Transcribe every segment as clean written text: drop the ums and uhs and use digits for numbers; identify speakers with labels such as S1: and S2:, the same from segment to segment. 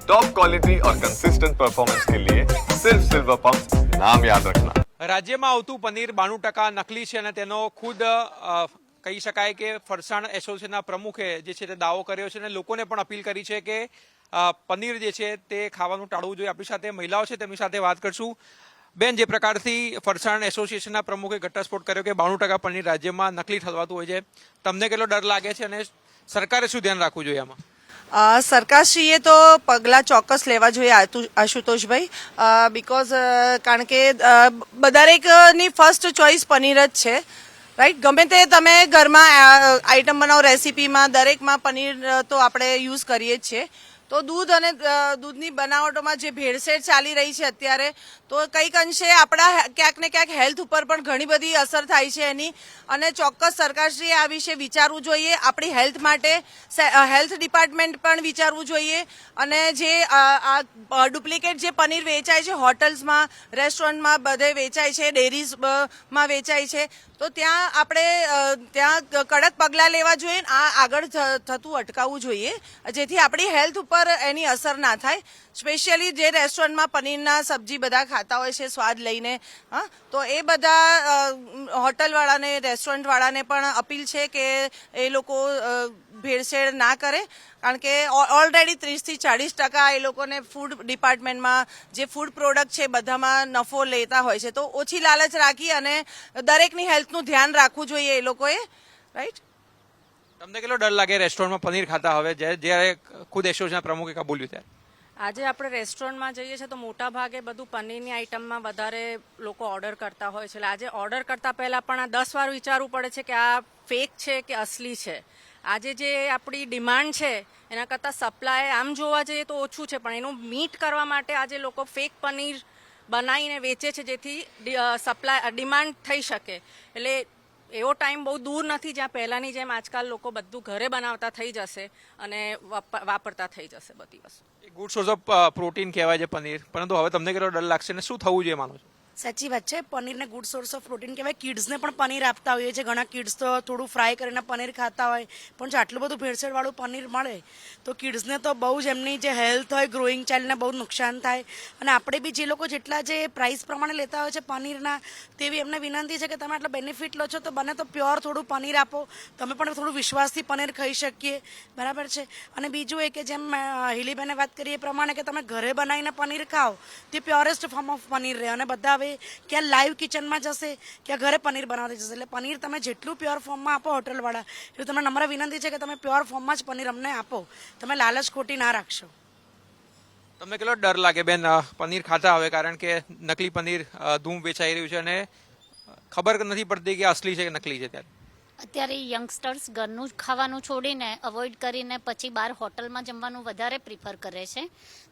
S1: Top quality और consistent performance के लिए सिर्फ सिल्वर पंप नाम याद रखना।
S2: રાજ્યમાં આવતું પનીર 92% નકલી છે અને તેનો ખુદ કહી શકાય કે ફરસાણ એસોસિએશનના પ્રમુખે જે છે તે દાવો કર્યો છે અને લોકોને પણ અપીલ કરી છે કે પનીર જે છે તે ખાવાનું ટાળવું જોઈએ। આપણી સાથે મહિલાઓ છે તેમની સાથે વાત કરશું। બેન, જે પ્રકારથી ફરસાણ એસોસિએશનના પ્રમુખે ઘટસ્ફોટ કર્યો કે 92% પનીર રાજ્યમાં નકલી ઠલવાતું હોય છે, તમને કેટલો ડર લાગે છે અને સરકારે શું ધ્યાન રાખવું જોઈએ આમાં?
S3: સરકારશ્રીએ તો પગલાં ચોક્કસ લેવા જોઈએ આશુતોષભાઈ, બિકોઝ કારણ કે દરેકની ફર્સ્ટ ચોઇસ પનીર જ છે, રાઈટ। ગમે તે તમે ઘરમાં આઈટમ બનાવો, રેસીપીમાં દરેકમાં પનીર તો આપણે યુઝ કરીએ જ છીએ। તો દૂધ અને દૂધની બનાવટોમાં જે ભેળસેળ ચાલી રહી છે અત્યારે, તો કંઈક અંશે આપણા ક્યાંક ને ક્યાંક હેલ્થ ઉપર પણ ઘણી બધી અસર થાય છે એની, અને ચોક્કસ સરકારશ્રીએ આ વિશે વિચારવું જોઈએ। આપણી હેલ્થ માટે હેલ્થ ડિપાર્ટમેન્ટ પણ વિચારવું જોઈએ। અને જે આ ડુપ્લિકેટ જે પનીર વેચાય છે હોટલ્સમાં, રેસ્ટોરન્ટમાં બધે વેચાય છે, ડેરીઝમાં વેચાય છે, તો ત્યાં આપણે ત્યાં કડક પગલાં લેવા જોઈએ, આ આગળ થતું અટકાવવું જોઈએ, જેથી આપણી હેલ્થ ઉપર એની અસર ના થાય। સ્પેશિયલી જે રેસ્ટોરન્ટમાં પનીરના સબ્જી બધા ખાતા હોય છે સ્વાદ લઈને, હા, તો એ બધા હોટલવાળાને, રેસ્ટોરન્ટવાળાને પણ અપીલ છે કે એ લોકો ભેળસેળ ના કરે, કારણ કે ઓલરેડી 30 થી 40% એ લોકોને ફૂડ ડિપાર્ટમેન્ટમાં જે ફૂડ પ્રોડક્ટ છે બધામાં નફો લેતા હોય છે, તો ઓછી લાલચ રાખી અને દરેકની હેલ્થનું ધ્યાન રાખવું જોઈએ એ લોકોએ, રાઈટ।
S2: તમને કેટલો ડર લાગે રેસ્ટોરન્ટમાં પનીર ખાતા હવે, જ્યારે ખુદ એસોસિએશનના પ્રમુખે કબૂલ્યું ત્યારે?
S4: આજે આપણે રેસ્ટોરન્ટમાં જઈએ છીએ તો મોટા ભાગે બધું પનીરની આઈટમમાં વધારે લોકો ઓર્ડર કરતા હોય છે, એટલે આજે ઓર્ડર કરતાં પહેલાં પણ આ 10 વાર વિચારવું પડે છે કે આ ફેક છે કે અસલી છે। આજે જે આપણી ડિમાન્ડ છે એના કરતાં સપ્લાય આમ જોવા જઈએ તો ઓછું છે, પણ એનું મીટ કરવા માટે આજે લોકો ફેક પનીર બનાવીને વેચે છે, જેથી ડિમાન્ડ થઈ શકે। એટલે એવો ટાઈમ બહુ દૂર નથી જ્યાં પહેલાંની જેમ આજકાલ લોકો બધું ઘરે બનાવતા થઈ જશે અને વાપરતા થઈ જશે બધી વસ્તુ।
S2: ગુડ સોર્સ ઓફ પ્રોટીન કહેવાય છે પનીર, પરંતુ હવે તમને કેટલો ડર લાગશે અને શું થવું જોઈએ માનો છો?
S5: સાચી વાત છે, પનીરને ગુડ સોર્સ ઓફ પ્રોટીન કહેવાય। કિડ્સને પણ પનીર આપતા હોઈએ છીએ, ઘણા કિડ્સ તો થોડું ફ્રાય કરીને પનીર ખાતા હોય, પણ જો આટલું બધું ભેળસેળવાળું પનીર મળે તો કિડ્સને તો બહુ જ એમની જે હેલ્થ હોય, ગ્રોઈંગ ચાઇલ્ડને બહુ નુકસાન થાય। અને આપણે બી જે લોકો જેટલા જે પ્રાઇસ પ્રમાણે લેતા હોય છે પનીરના, તેવી એમને વિનંતી છે કે તમે આટલા બેનિફિટ લો છો તો બને તો પ્યોર થોડું પનીર આપો, તમે પણ થોડું વિશ્વાસથી પનીર ખાઈ શકીએ, બરાબર છે। અને બીજું એ કે જેમ હિલીબેને વાત કરી એ પ્રમાણે કે તમે ઘરે બનાવીને પનીર ખાઓ તે પ્યોરેસ્ટ ફોર્મ ઓફ પનીર રહે, અને બધા ક્યાં લાઈવ કિચનમાં જશે, ક્યાં ઘરે પનીર બનાવતી જશે, એટલે પનીર તમે જેટલું પ્યોર ફોર્મમાં આપો હોટલવાળા, એટલે તમને નમ્ર વિનંતી છે કે તમે પ્યોર ફોર્મમાં જ પનીર અમને આપો, તમે લાલચ ખોટી ના રાખશો।
S2: તમને કેટલો ડર લાગે બેન પનીર ખાતા હવે, કારણ કે નકલી પનીર ધૂમ વેચાઈ રહ્યું છે અને ખબર નથી પડતી કે અસલી છે કે નકલી છે? ત્યારે
S6: અત્યારે યંગસ્ટર્સ ઘરનું ખાવાનું છોડીને અવોઇડ કરીને પછી બહાર હોટલમાં જમવાનું વધારે પ્રિફર કરે છે।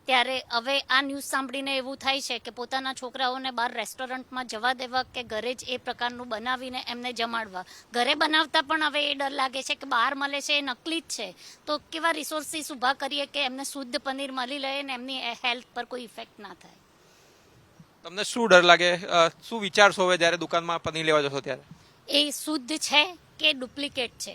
S6: ત્યારે હવે આ ન્યૂઝ સાંભળીને એવું થાય છે કે પોતાના છોકરાઓને બહાર રેસ્ટોરન્ટમાં જવા દેવા કે ઘરે જ એ પ્રકારનું બનાવીને એમને જમાડવા। ઘરે બનાવતા પણ હવે એ ડર લાગે છે કે બહાર મળે છે એ નકલી જ છે, તો કેવા રિસોર્સિસ ઊભા કરીએ કે એમને શુદ્ધ પનીર મળી રહે ને એમની હેલ્થ પર કોઈ ઇફેક્ટ ના થાય।
S2: તમને શું ડર લાગે, શું વિચારશો હવે જ્યારે દુકાનમાં પનીર લેવા જશો ત્યારે?
S6: એ શુદ્ધ છે કે ડુપ્લિકેટ છે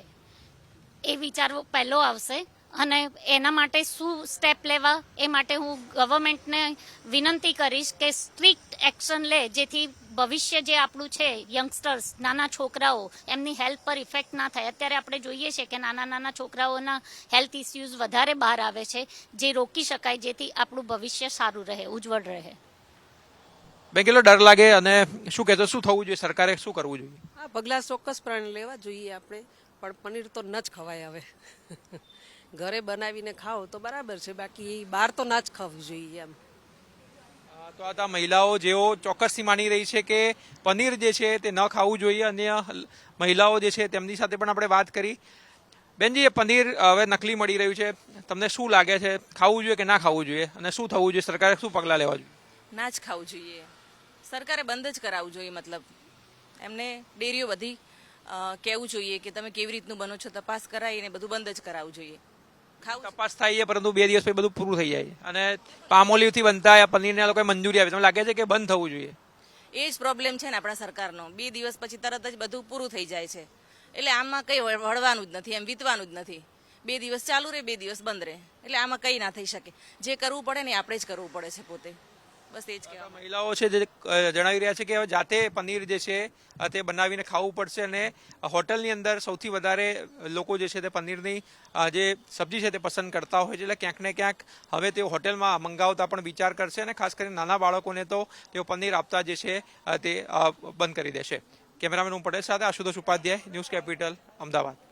S6: એ વિચારવો પહેલો આવશે, અને એના માટે શું સ્ટેપ લેવા એ માટે હું ગવર્મેન્ટને વિનંતી કરીશ કે સ્ટ્રિક્ટ એક્શન લે, જેથી ભવિષ્ય જે આપણું છે યંગસ્ટર્સ, નાના છોકરાઓ, એમની હેલ્થ પર ઇફેક્ટ ના થાય। અત્યારે આપણે જોઈએ છે કે નાના છોકરાઓના હેલ્થ ઇસ્યુઝ વધારે બહાર આવે છે, જે રોકી શકાય, જેથી આપણું ભવિષ્ય સારું રહે, ઉજ્જવળ રહે।
S2: બેન, કેટલો ડર લાગે અને શું કહેતો, શું થવું જોઈએ, સરકારે શું કરવું જોઈએ?
S7: આ પગલાં ચોક્કસપણે લેવા જોઈએ આપણે, પણ પનીર તો ન જ ખવાય હવે। ઘરે બનાવીને ખાઓ તો બરાબર છે, બાકી બહાર તો ના જ ખાવું જોઈએ એમ।
S2: તો આ મહિલાઓ જેઓ ચોક્કસથી માની રહી છે કે પનીર જે છે તે ન ખાવું જોઈએ, અને મહિલાઓ જે છે તેમની સાથે પણ આપણે વાત કરી। બેનજી, એ પનીર હવે નકલી મળી રહ્યું છે, તમને શું લાગે છે, ખાવું જોઈએ કે ના ખાવું જોઈએ, અને શું થવું જોઈએ, સરકારે શું પગલાં લેવા જોઈએ?
S8: ના જ ખાવું જોઈએ, સરકારે બંધ જ કરાવવું જોઈએ। મતલબ એમને ડેરીઓ બધી કહેવું જોઈએ કે તમે કેવી રીતનું બનો છો, તપાસ કરાવીને બધું બંધ જ કરાવવું જોઈએ।
S2: તપાસ થાય છે પરંતુ 2 દિવસ પછી બધું પૂરું થઈ જાય છે, અને પામોલીવથી બનતા પનીરને આ લોકોએ મંજૂરી આપી, તમને લાગે છે કે બંધ થવું જોઈએ?
S8: એ જ પ્રોબ્લેમ છે ને આપણા સરકારનો, 2 દિવસ પછી તરત જ બધું પૂરું થઈ જાય છે, એટલે આમાં કંઈ વળવાનું જ નથી, એમ વીતવાનું જ નથી। 2 દિવસ ચાલુ રહે 2 દિવસ બંધ રહે, એટલે આમાં કંઈ ના થઈ શકે. જે કરવું પડે ને એ આપણે જ કરવું પડે છે પોતે. બસ એ જ કહેવા
S2: મહિલાઓ છે જે જણાવી રહ્યા છે કે હવે જાતે પનીર જે છે તે બનાવીને ખાવું પડશે અને હોટલની અંદર સૌથી વધારે લોકો જે છે તે પનીરની જે સબ્જી છે તે પસંદ કરતા હોય છે, એટલે ક્યાંક ને ક્યાંક હવે તેઓ હોટલમાં મંગાવતા પણ વિચાર કરશે અને ખાસ કરીને નાના બાળકોને તો તેઓ પનીર આપતા જે છે તે બંધ કરી દેશે. કેમેરામેન હું પટેલ સાથે આશુતોષ ઉપાધ્યાય, ન્યૂઝ કેપિટલ, અમદાવાદ.